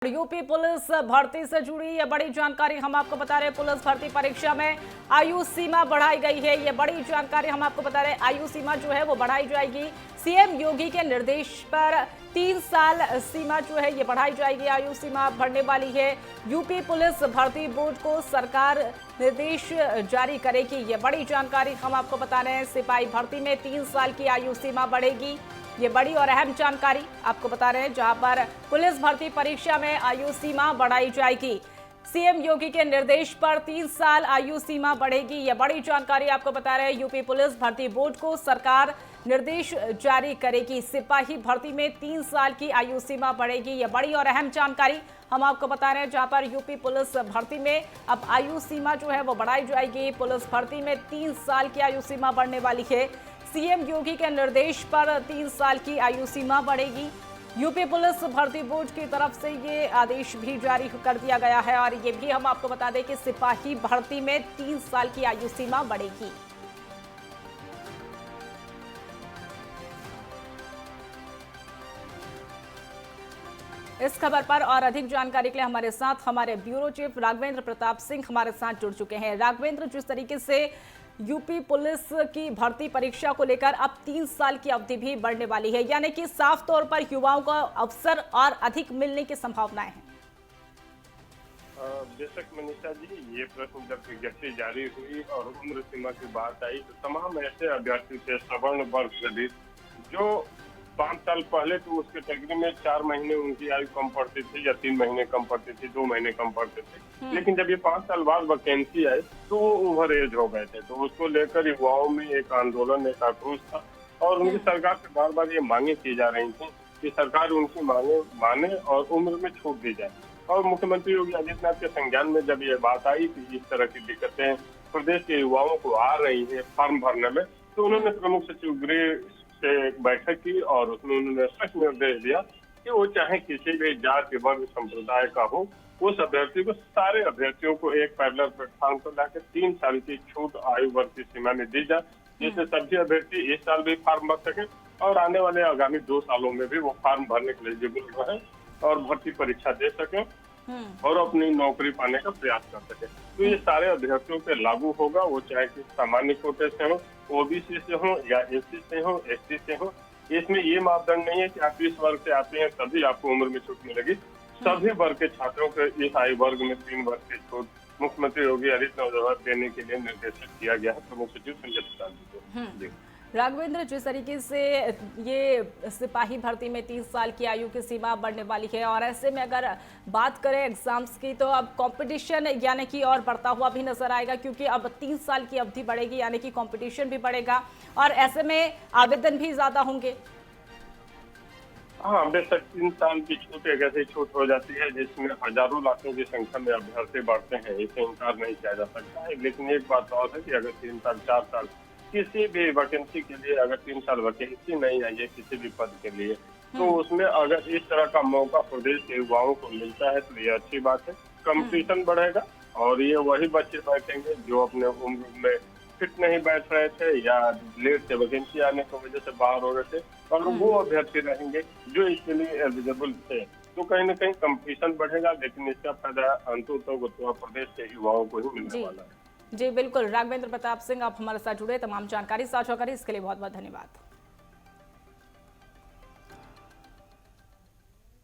UP police भर्ती से जुड़ी ये बड़ी जानकारी हम आपको बता रहे हैं। पुलिस भर्ती परीक्षा में आयु सीमा बढ़ाई गई है। ये बड़ी जानकारी हम आपको बता रहे हैं। आयु सीमा जो है वो बढ़ाई जाएगी। सीएम योगी के निर्देश पर 3 साल सीमा जो है ये बढ़ाई जाएगी। आयु सीमा बढ़ने वाली है। यूपी पुलिस भर्ती बोर्ड को सरकार निर्देश जारी करेगी। ये बड़ी जानकारी हम आपको बता रहे हैं। सिपाही भर्ती में 3 साल की आयु सीमा बढ़ेगी। ये बड़ी और अहम जानकारी आपको बता रहे हैं, जहां पर पुलिस भर्ती परीक्षा में आयु सीमा बढ़ाई जाएगी। सीएम योगी के निर्देश पर 3 साल आयु सीमा बढ़ेगी। ये बड़ी जानकारी आपको बता रहे हैं। यूपी पुलिस भर्ती बोर्ड को सरकार निर्देश जारी करेगी। सिपाही भर्ती में 3 साल की आयु सीमा बढ़ेगी। ये बड़ी और अहम जानकारी हम आपको बता रहे हैं, जहां पर यूपी पुलिस भर्ती में अब आयु सीमा जो है वो बढ़ाई जाएगी। पुलिस भर्ती में 3 साल की आयु सीमा बढ़ने वाली है। सीएम योगी के निर्देश पर 3 साल की आयु सीमा बढ़ेगी। यूपी पुलिस भर्ती बोर्ड की तरफ से ये आदेश भी जारी कर दिया गया है। और ये भी हम आपको बता दें कि सिपाही भर्ती में 3 साल की आयु सीमा बढ़ेगी। इस खबर पर और अधिक जानकारी के लिए हमारे साथ हमारे ब्यूरो चीफ राघवेंद्र प्रताप सिंह हमारे साथ जुड़ चुके हैं। राघवेंद्र, जिस तरीके से यूपी पुलिस की भर्ती परीक्षा को लेकर अब 3 साल की अवधि भी बढ़ने वाली है, यानी कि साफ तौर पर युवाओं को अवसर और अधिक मिलने की संभावनाएं हैं। बेशक मनीषा जी, ये प्रश्न जब विज्ञप्ति जारी हुई और उम्र सीमा की बात आई तो तमाम ऐसे अभ्यर्थी थे सवर्ण वर्ग से जो 5 साल पहले तो उस कैटेगरी में 4 महीने उनकी आयु कम पड़ती थी या 3 महीने कम पड़ती थी, 2 महीने कम पड़ते थे। लेकिन जब ये 5 साल बाद वैकेंसी आई तो वो ओवर एज हो गए थे। तो उसको लेकर युवाओं में एक आंदोलन, एक आक्रोश था और उनकी सरकार से बार बार ये मांगे की जा रही थी कि सरकार उनकी मांगे माने और उम्र में छूट दी जाए। और मुख्यमंत्री योगी आदित्यनाथ के संज्ञान में जब ये बात आई कि इस तरह की दिक्कतें प्रदेश के युवाओं को आ रही है फॉर्म भरने में, तो उन्होंने प्रमुख सचिव गृह से एक बैठक की और उसमें उन्होंने स्पष्ट निर्देश दिया कि वो चाहे किसी भी जाति वर्ग संप्रदाय का हो, उस अभ्यर्थी को, सारे अभ्यर्थियों को एक पैरेलल प्लेटफॉर्म पर लाकर 3 साल की छूट आयु वर्ग की सीमा में दी जाए, जिससे सभी अभ्यर्थी इस साल भी फॉर्म भर सके और आने वाले आगामी 2 सालों में भी वो फॉर्म भरने के लिए एलिजिबल रहे और भर्ती परीक्षा दे सके और अपनी नौकरी पाने का प्रयास कर सके। तो ये सारे अभ्यर्थियों पे लागू होगा, वो चाहे कि सामान्य कोटे से हो, ओबीसी से हो या एससी से हो, एसटी से हो। इसमें ये मापदंड नहीं है कि आप इस वर्ग से आते हैं तभी आपको उम्र में छूट मिलेगी। सभी वर्ग के छात्रों को इस आयु वर्ग में 3 वर्ष की छूट मुख्यमंत्री योगी आदित्यनाथ देने के लिए निर्देशित किया गया है प्रमुख सचिव संजय प्रसाद जी को। राघवेंद्र, जिस तरीके से ये सिपाही भर्ती में 3 साल की आयु की सीमा बढ़ने वाली है और ऐसे में अगर बात करें एग्जाम्स की तो अब कंपटीशन यानी कि और बढ़ता हुआ भी नजर आएगा, क्योंकि अब 3 साल की अवधि बढ़ेगी यानी कि कंपटीशन भी बढ़ेगा और ऐसे में आवेदन भी ज्यादा होंगे। हाँ, बेशक 3 साल की छूट एक ऐसी छूट हो जाती है जिसमें हजारों लाखों की संख्या में अभ्यर्थी बढ़ते हैं, इसे इनकार नहीं किया जा सकता है। लेकिन एक बात और है कि अगर 3 साल 4 साल किसी भी वैकेंसी के लिए अगर 3 साल वैकेंसी नहीं आई है किसी भी पद के लिए, तो उसमें अगर इस तरह का मौका प्रदेश के युवाओं को मिलता है तो ये अच्छी बात है। कंपटीशन बढ़ेगा और ये वही बच्चे बैठेंगे जो अपने उम्र में फिट नहीं बैठ रहे थे या लेट से वैकेंसी आने की वजह से बाहर हो रहे थे, और वो अभ्यर्थी रहेंगे जो इसके लिए एलिजिबल थे। तो कहीं ना कहीं कंपटीशन बढ़ेगा, लेकिन इसका फायदा अंततः प्रदेश के युवाओं को ही मिलने वाला है। जी बिल्कुल, राघवेंद्र प्रताप सिंह आप हमारे साथ जुड़े, तमाम जानकारी साझा करें इसके लिए बहुत बहुत धन्यवाद।